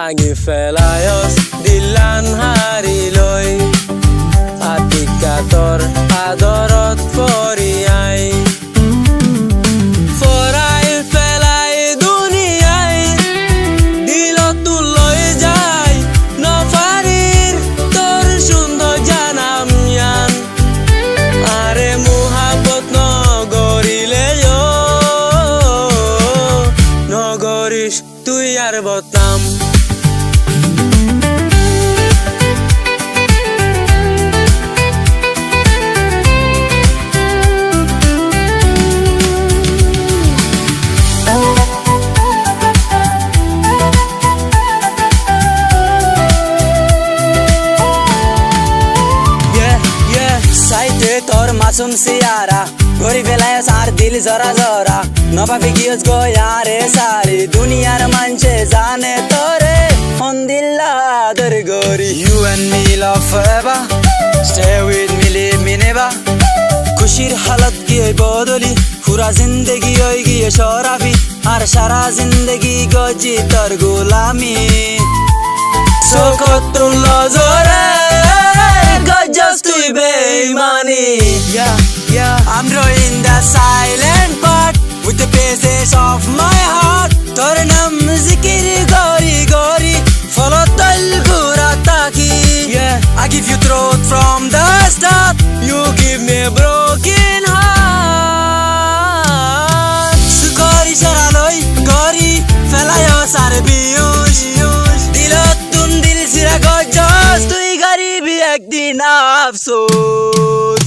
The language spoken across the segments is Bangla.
ভাঙি ফেলায়স দিলান হাৰি লৈ আতিকাতৰ আদৰত পৰিয়াই ফৰাই পেলাই দুনিয়াই দিলত লৈ যায় নফাৰিৰ তোৰ সুন্দৰ জানাম জ্ঞান আৰে মোহাবত নগৰিলে নগৰিস তুই আর বদনাম তোর মাসুম সিয়ারা গরি ফেলায় সার দিল জরা জরা নবাবি গিয়েছ গোয়ারে সারি দুনিয়ার মানছে জানে তোরে on দিল্লাদর গরি you and me love forever stay with me leave me never খুশির হালত গিয়ে বদলি পুরা জিন্দগি হয়ে গিয়ে শরাফি আর সারা জিন্দগি গজি তোর গোলামি সোকতুল্লাহ জোরে গজস তুই বেঈমানি I'm drawing the silent part with the pieces of my heart তোর নাম জিকির গরি গরি follow তল ঘুরা তাকি I give you truth from the start you give me a broken heart সুকরি সরালই গরি ফেলায়ো সার বিয়ুষ দিলত তুন দিল সিরা গজস তুই গরিবি একদিন আফসোস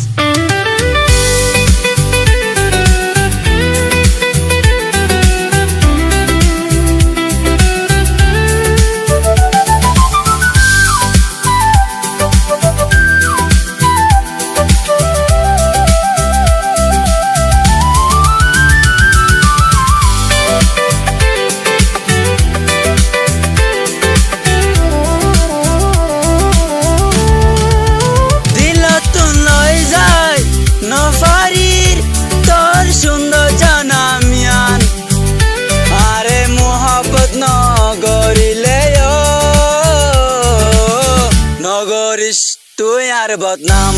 নগরিস তুই আর বদনাম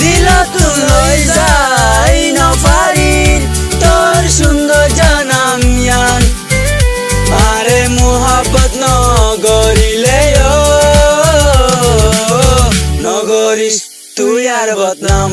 দিলত লই যাই নফারির তোর সুন্দর জানাম জ্ঞান আরে মোহাবত নগরিলে নগরিস তুই আর বদনাম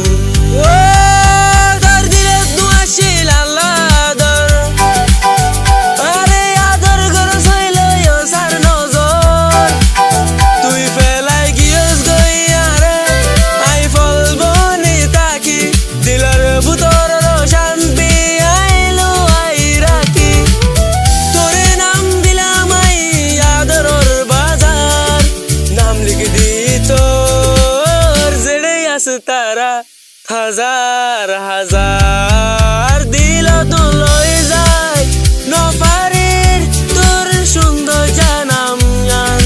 তারা হাজার হাজার দিল তো লই যায় নফারির তোর সুন্দর জানাম জ্ঞান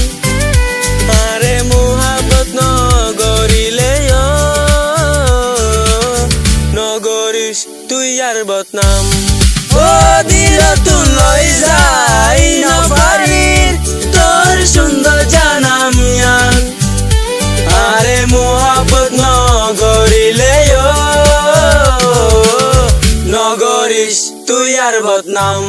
আরে মোহাবত নগরিলে নগরিস তুই আর বদনাম ও দিল তো লই যায় নফারির তোর সুন্দর জানাম জ্ঞান আরে মোহাবত নগরিলে নগরিস তুই আর বদনাম।